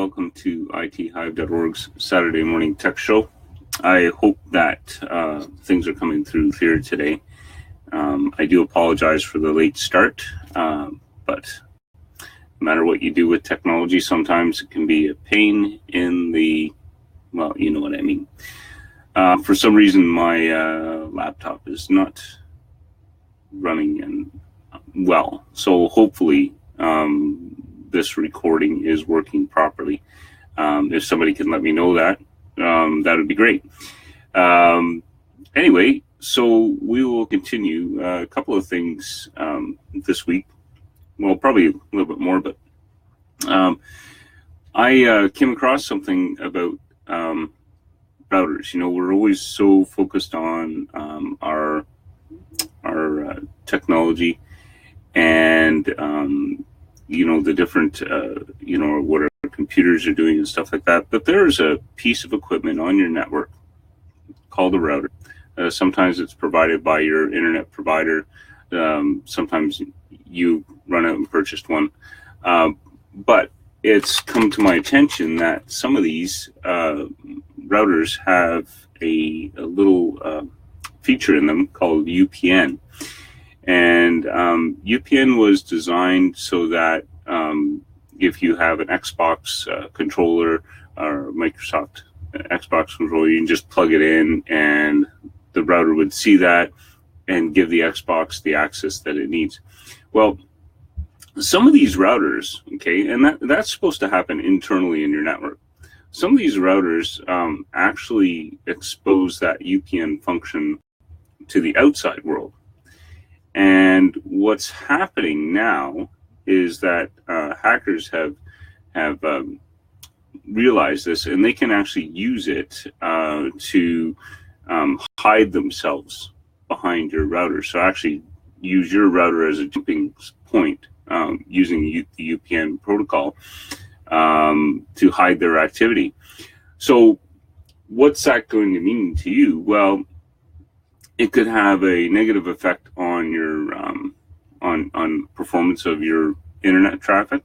welcome to ITHive.org's Saturday morning tech show. I hope that things are coming through clear today. I do apologize for the late start, but no matter what you do with technology, sometimes it can be a pain in the, well, you know what I mean. For some reason, my laptop is not running and well, so hopefully this recording is working properly. If somebody can let me know that, that would be great. Anyway, so we will continue a couple of things this week. Well, probably a little bit more, but I came across something about routers. You know, we're always so focused on our technology and you know, the different you know, what our computers are doing and stuff like that. But there's a piece of equipment on your network called a router. Sometimes it's provided by your internet provider. Sometimes you run out and purchased one. But it's come to my attention that some of these routers have a little feature in them called UPN. And UPN was designed so that if you have an Xbox controller or Microsoft Xbox controller, you can just plug it in and the router would see that and give the Xbox the access that it needs. Well, some of these routers, okay, and that's supposed to happen internally in your network. Some of these routers actually expose that UPN function to the outside world. And what's happening now is that hackers have realized this, and they can actually use it to hide themselves behind your router. So actually use your router as a jumping point using the UPN protocol to hide their activity. So what's that going to mean to you? Well, it could have a negative effect on your on performance of your internet traffic.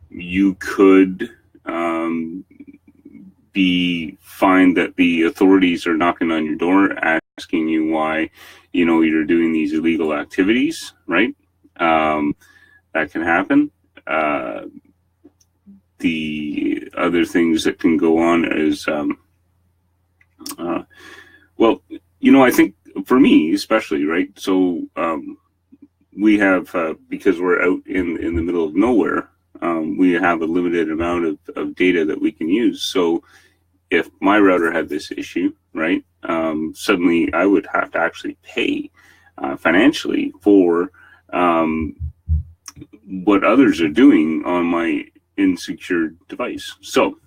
You could find that the authorities are knocking on your door asking you why, you know, you're doing these illegal activities, right? That can happen. The other things that can go on is well, you know, I think for me especially, right? So we have, because we're out in the middle of nowhere, we have a limited amount of data that we can use. So if my router had this issue, right, suddenly I would have to actually pay financially for what others are doing on my insecure device. So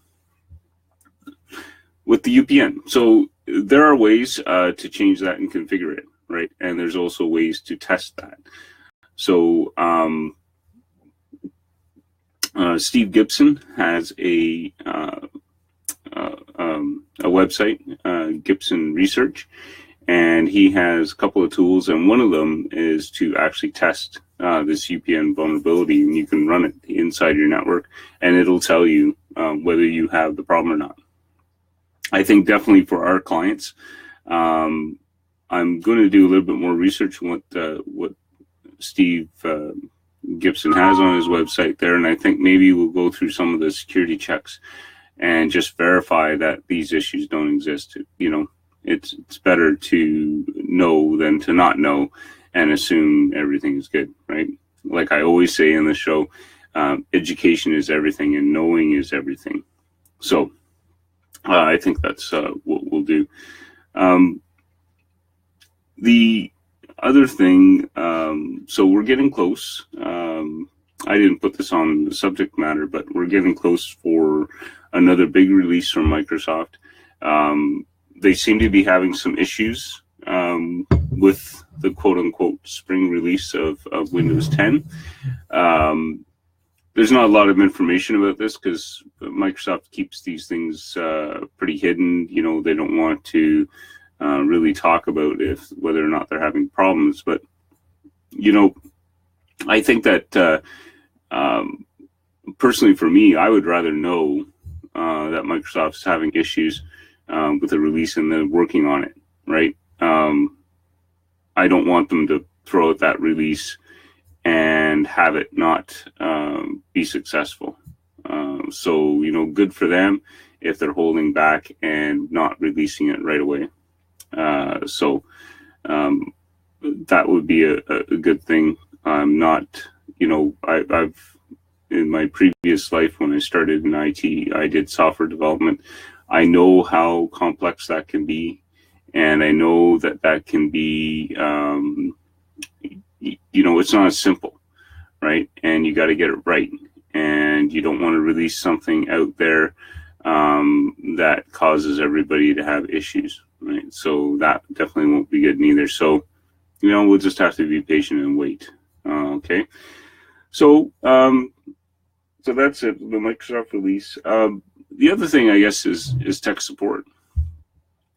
with the UPN, so there are ways to change that and configure it, right? And there's also ways to test that. So Steve Gibson has a website, Gibson Research, and he has a couple of tools, and one of them is to actually test this UPN vulnerability, and you can run it inside your network, and it'll tell you whether you have the problem or not. I think definitely for our clients, I'm going to do a little bit more research on what Steve Gibson has on his website there, and I think maybe we'll go through some of the security checks and just verify that these issues don't exist. You know, it's better to know than to not know and assume everything is good, right? Like I always say in the show, education is everything and knowing is everything. So I think that's what we'll do. The other thing, so we're getting close. I didn't put this on the subject matter, but we're getting close for another big release from Microsoft. They seem to be having some issues with the quote-unquote spring release of Windows 10. There's not a lot of information about this because Microsoft keeps these things pretty hidden. You know, they don't want to really talk about whether or not they're having problems. But, you know, I think that personally for me, I would rather know that Microsoft's having issues with the release and they're working on it, right? I don't want them to throw out that release and have it not be successful. So, good for them if they're holding back and not releasing it right away. So that would be a good thing. I'm not, I've in my previous life when I started in IT, I did software development. I know how complex that can be, and I know that can be, it's not as simple, right? And you got to get it right, and you don't want to release something out there that causes everybody to have issues, right? So that definitely won't be good neither. So, we'll just have to be patient and wait. Okay. So, so that's it, the Microsoft release. The other thing, I guess, is tech support.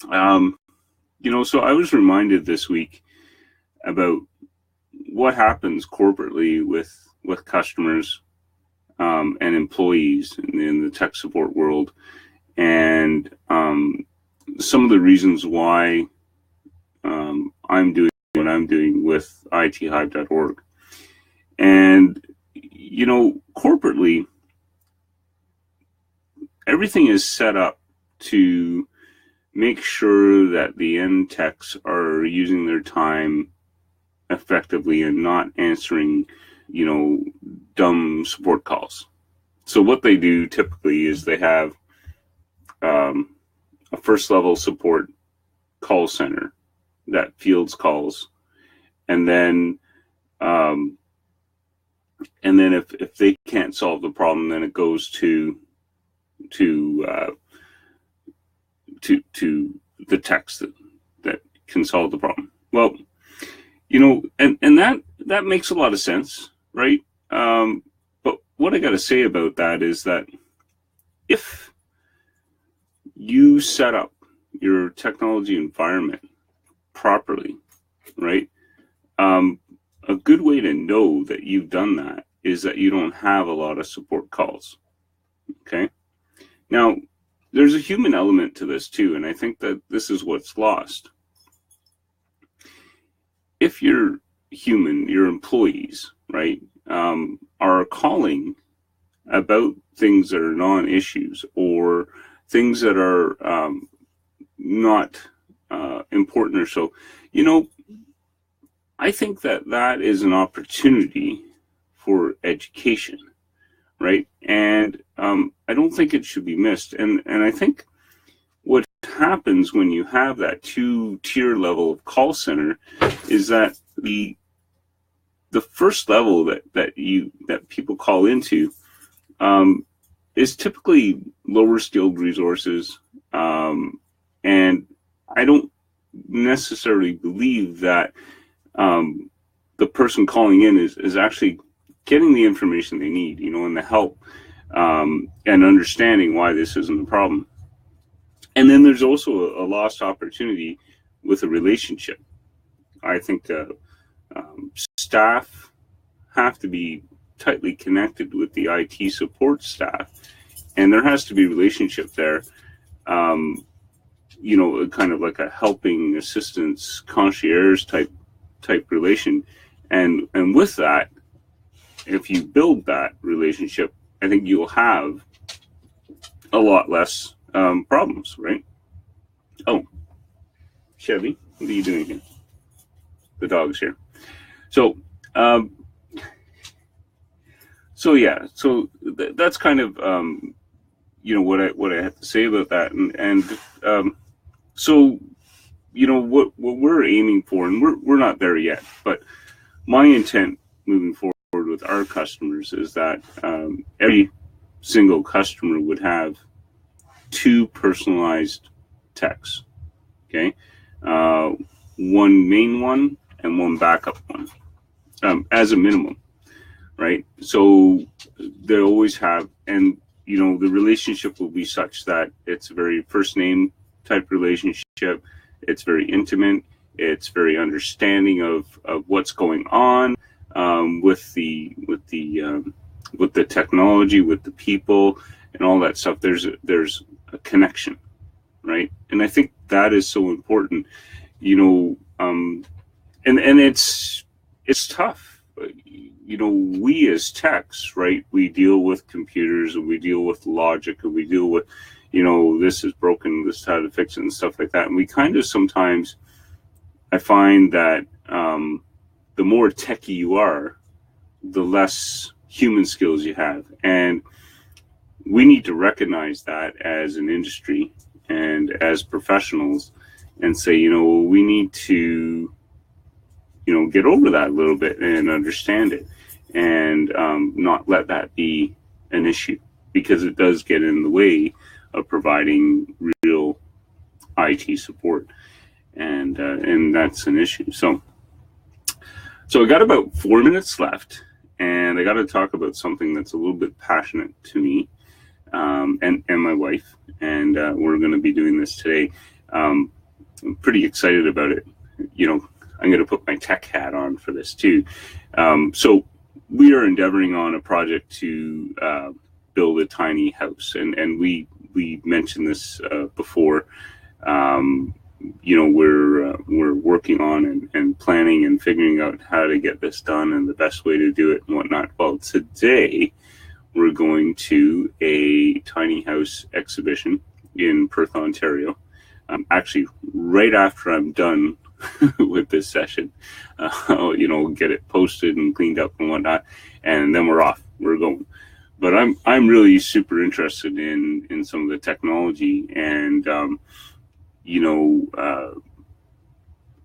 So I was reminded this week about what happens corporately with customers and employees in the tech support world, and some of the reasons why I'm doing what I'm doing with ITHive.org. And corporately, everything is set up to make sure that the end techs are using their time effectively and not answering, dumb support calls. So what they do typically is they have a first level support call center that fields calls, and then if they can't solve the problem, then it goes to the techs that can solve the problem. Well, and that makes a lot of sense, right? But what I got to say about that is that if you set up your technology environment properly, right? A good way to know that you've done that is that you don't have a lot of support calls. Okay. Now, there's a human element to this too, and I think that this is what's lost. If you're human, your employees, right, are calling about things that are non-issues or things that are not important or so, I think that is an opportunity for education, right? And I don't think it should be missed. And I think what happens when you have that two-tier level of call center is that the first level that people call into is typically lower skilled resources, and I don't necessarily believe that the person calling in is actually getting the information they need, and the help and understanding why this isn't a problem. And then there's also a lost opportunity with a relationship. I think staff have to be tightly connected with the IT support staff, and there has to be a relationship there, kind of like a helping assistance concierge type relation. And with that, if you build that relationship, I think you'll have a lot less problems, right? Oh, Chevy, what are you doing here? The dog's here. So, yeah, so that's kind of what I have to say about that, and so what we're aiming for, and we're not there yet, but my intent moving forward with our customers is that every single customer would have 2 personalized techs, okay, one main one and one backup one, as a minimum, right? So they always have, and the relationship will be such that it's a very first name type relationship. It's very intimate. It's very understanding of what's going on with the with the technology, with the people, and all that stuff. There's a connection, right? And I think that is so important, and it's tough. We as techs, right? We deal with computers, and we deal with logic, and we deal with, this is broken, this is how to fix it, and stuff like that. And we kind of sometimes, I find that the more techie you are, the less human skills you have. And we need to recognize that as an industry and as professionals and say, we need to, get over that a little bit and understand it, and not let that be an issue, because it does get in the way of providing real IT support. And that's an issue. So I got about 4 minutes left, and I got to talk about something that's a little bit passionate to me, and my wife, and we're going to be doing this today. I'm pretty excited about it. I'm going to put my tech hat on for this too. So we are endeavoring on a project to build a tiny house, and we mentioned this before. We're working on and planning and figuring out how to get this done and the best way to do it and whatnot. Well, today we're going to a tiny house exhibition in Perth, Ontario. Actually, right after I'm done with this session, get it posted and cleaned up and whatnot, and then we're off. We're going. But I'm really super interested in some of the technology, and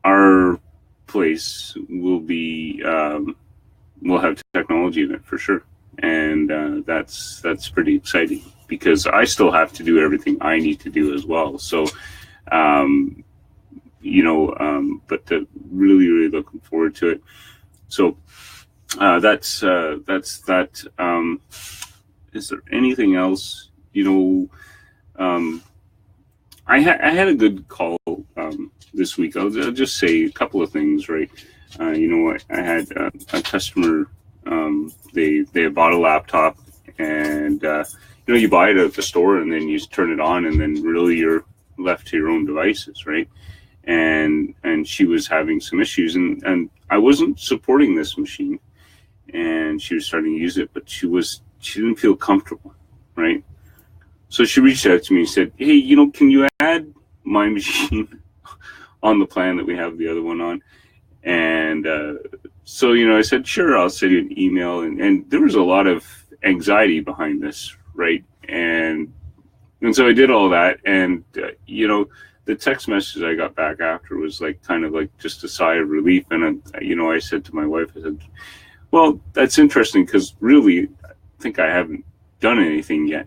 our place will be will have technology in it for sure, and that's pretty exciting, because I still have to do everything I need to do as well. So but really looking forward to it. So that's that. Is there anything else? I had a good call this week. I'll just say a couple of things, right? I had a customer. They bought a laptop, and you buy it at the store, and then you turn it on, and then really you're left to your own devices, right? And she was having some issues, and I wasn't supporting this machine, and she was starting to use it, but she didn't feel comfortable, right? So she reached out to me and said, hey, can you add my machine on the plan that we have the other one on? And so I said, sure, I'll send you an email. And there was a lot of anxiety behind this, right? And so I did all that. And, the text message I got back after was kind of just a sigh of relief. And, I said to my wife, I said, well, that's interesting, because really, I think I haven't done anything yet.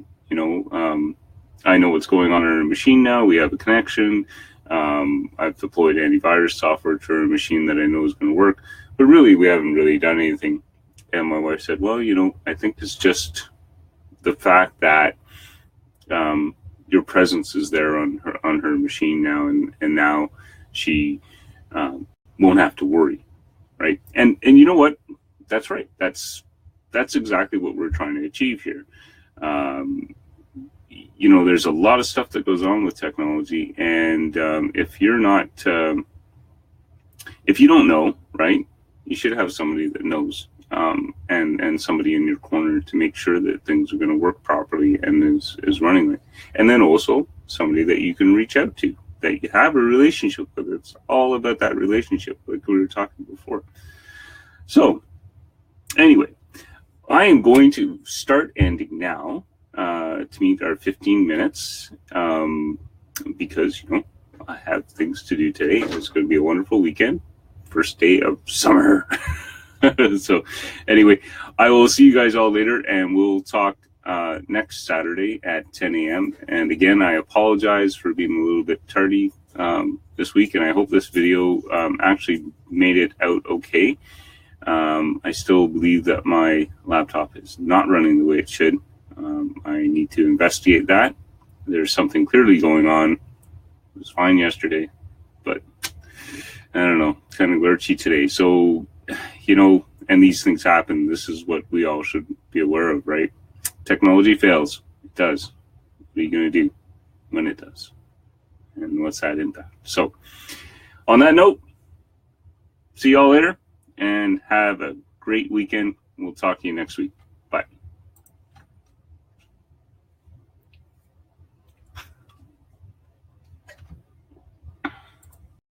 I know what's going on our machine now. We have a connection. I've deployed antivirus software to our machine that I know is going to work, but really we haven't really done anything. And my wife said, well, I think it's just the fact that your presence is there on her machine now, and now she won't have to worry, right? And you know what? That's right. That's exactly what we're trying to achieve here. There's a lot of stuff that goes on with technology, and if you're not, if you don't know, right, you should have somebody that knows, and somebody in your corner to make sure that things are going to work properly and is running right. And then also somebody that you can reach out to, that you have a relationship with. It's all about that relationship, like we were talking before. So anyway, I am going to start ending now to meet our 15 minutes, because I have things to do today. It's going to be a wonderful weekend, first day of summer. So anyway, I will see you guys all later, and we'll talk next Saturday at 10 a.m. And again, I apologize for being a little bit tardy this week, and I hope this video actually made it out okay. I still believe that my laptop is not running the way it should. I need to investigate that. There's something clearly going on. It was fine yesterday, but I don't know, kind of glitchy today. So, and these things happen. This is what we all should be aware of, right? Technology fails. It does. What are you going to do when it does? And what's that impact? So on that note, see y'all later and have a great weekend. We'll talk to you next week.